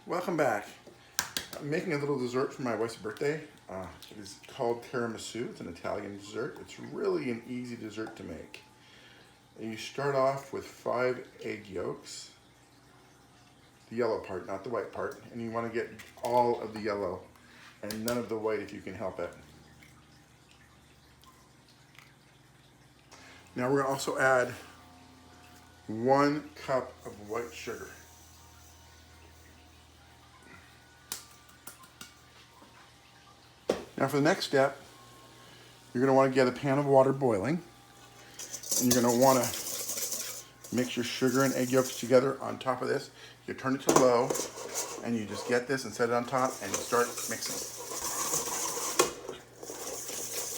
Welcome back. I'm making a little dessert for my wife's birthday. It is called tiramisu. It's an Italian dessert. It's really an easy dessert to make. You start off with 5 egg yolks, the yellow part, not the white part, and you want to get all of the yellow and none of the white if you can help it. Now we're going to also add 1 cup of white sugar. Now for the next step, you're going to want to get a pan of water boiling, and you're going to want to mix your sugar and egg yolks together on top of this. You turn it to low, and you just get this and set it on top, and you start mixing.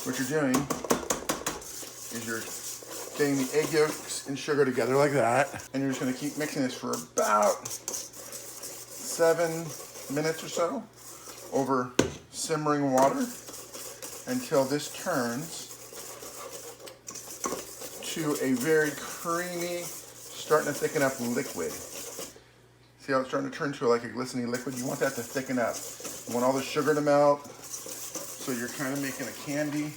What you're doing is you're getting the egg yolks and sugar together like that, and you're just going to keep mixing this for about 7 minutes or so over simmering water until this turns to a very creamy, starting to thicken up liquid. See how it's starting to turn to like a glistening liquid? You want that to thicken up. You want all the sugar to melt, so you're kind of making a candy,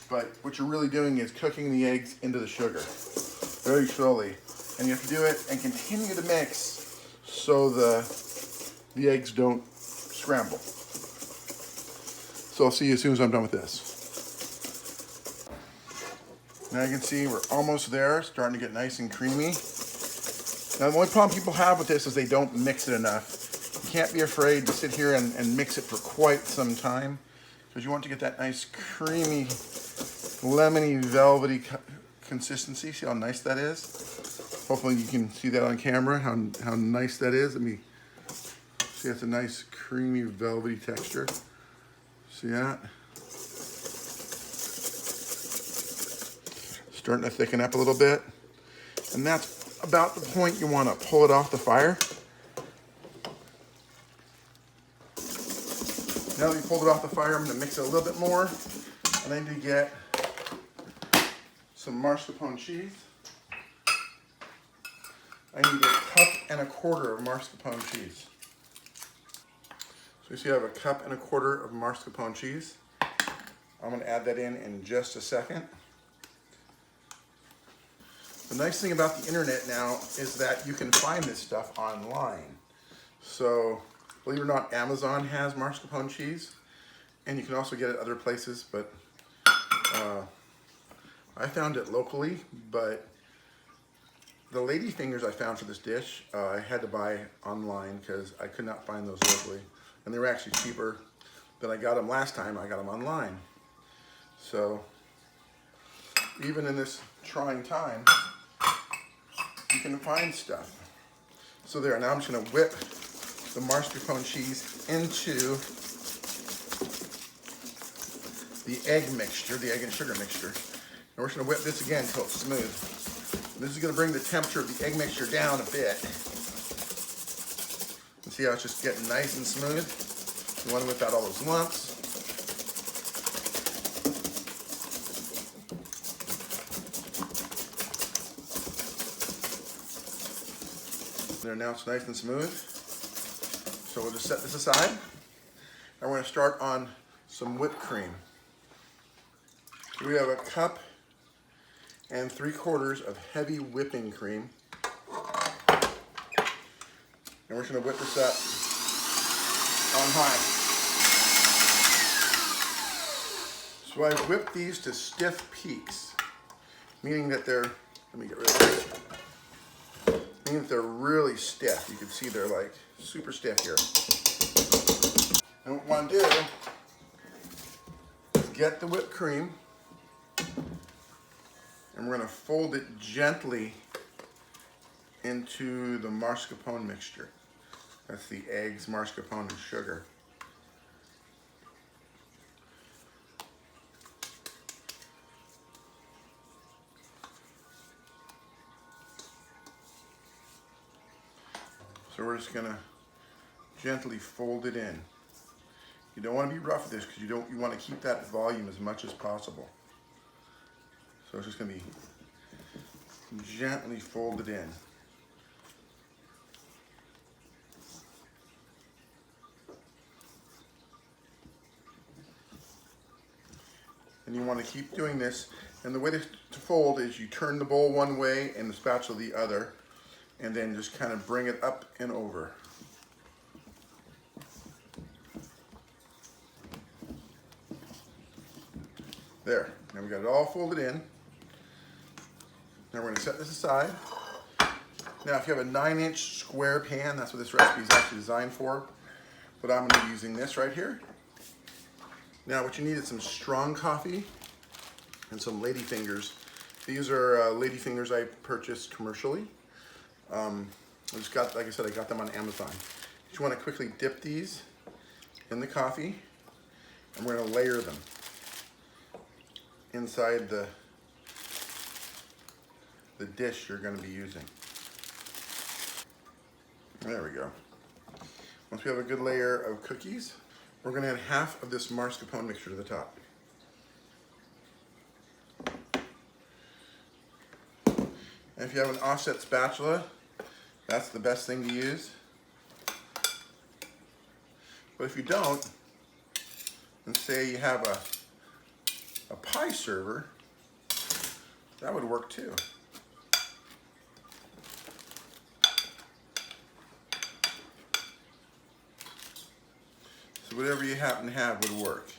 but what you're really doing is cooking the eggs into the sugar very slowly. And you have to do it and continue to mix so the eggs don't scramble. So I'll see you as soon as I'm done with this. Now you can see we're almost there, starting to get nice and creamy. Now the only problem people have with this is they don't mix it enough. You can't be afraid to sit here and mix it for quite some time, because you want to get that nice creamy, lemony, velvety consistency. See how nice that is? Hopefully you can see that on camera, how nice that is. Let me see, it's a nice creamy, velvety texture. See that? Starting to thicken up a little bit. And that's about the point you want to pull it off the fire. Now that you pulled it off the fire, I'm going to mix it a little bit more. And I need to get some mascarpone cheese. I need 1.25 cups of mascarpone cheese. So you see I have 1.25 cups of mascarpone cheese. I'm going to add that in just a second. The nice thing about the internet now is that you can find this stuff online. So, believe it or not, Amazon has mascarpone cheese, and you can also get it other places, but I found it locally, but the lady fingers I found for this dish, I had to buy online because I could not find those locally. And they were actually cheaper than I got them last time. I got them online. So, even in this trying time, you can find stuff. So there, now I'm just gonna whip the mascarpone cheese into the egg mixture, the egg and sugar mixture. And we're just gonna whip this again until it's smooth. And this is gonna bring the temperature of the egg mixture down a bit. And see how it's just getting nice and smooth? You wanna whip out all those lumps. There, now it's nice and smooth. So we'll just set this aside. And we're gonna start on some whipped cream. So we have 1.75 cups of heavy whipping cream. And we're just gonna whip this up on high. So I've whipped these to stiff peaks, meaning that they're, let me get rid of this. Meaning that they're really stiff. You can see they're like super stiff here. And what we want to do is get the whipped cream, and we're going to fold it gently into the mascarpone mixture. That's the eggs, mascarpone, and sugar. So we're just gonna gently fold it in. You don't want to be rough with this because you want to keep that volume as much as possible. So it's just gonna be gently folded in. And you want to keep doing this. And the way to fold is you turn the bowl one way and the spatula the other, and then just kind of bring it up and over. There, now we got it all folded in. Now we're going to set this aside. Now if you have a 9-inch square pan, that's what this recipe is actually designed for. But I'm going to be using this right here. Now what you need is some strong coffee and some lady fingers. These are lady fingers I purchased commercially. I just got, like I said, I got them on Amazon. You just want to quickly dip these in the coffee, and we're going to layer them inside the dish you're going to be using. There we go. Once we have a good layer of cookies, we're going to add half of this mascarpone mixture to the top. And if you have an offset spatula, that's the best thing to use. But if you don't, and say you have a pie server, that would work too. So whatever you happen to have would work.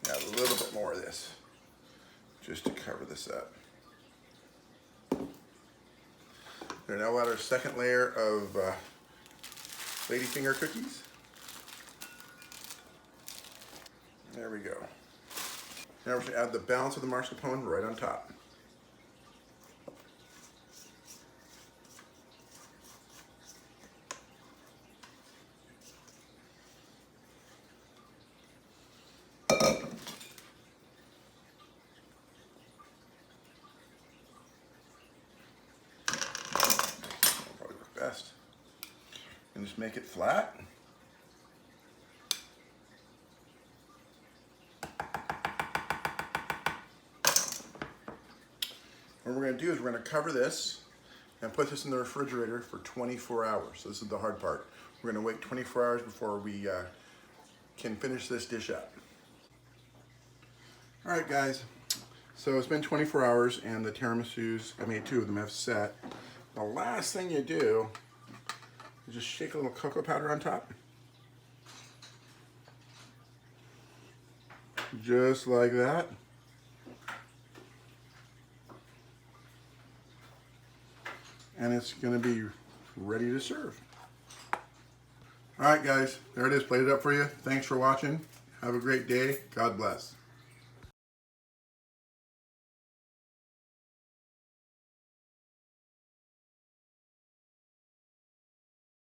Add a little bit more of this, just to cover this up. There, now we'll add our second layer of ladyfinger cookies. There we go. Now we're going to add the balance of the mascarpone right on top. Probably work best. And just make it flat. What we're going to do is we're going to cover this and put this in the refrigerator for 24 hours. So this is the hard part. We're going to wait 24 hours before we can finish this dish up. All right, guys. So it's been 24 hours and the tiramisus, I made 2 of them, have set. The last thing you do is just shake a little cocoa powder on top. Just like that. And it's going to be ready to serve. All right, guys, there it is. Played it up for you. Thanks for watching. Have a great day. God bless.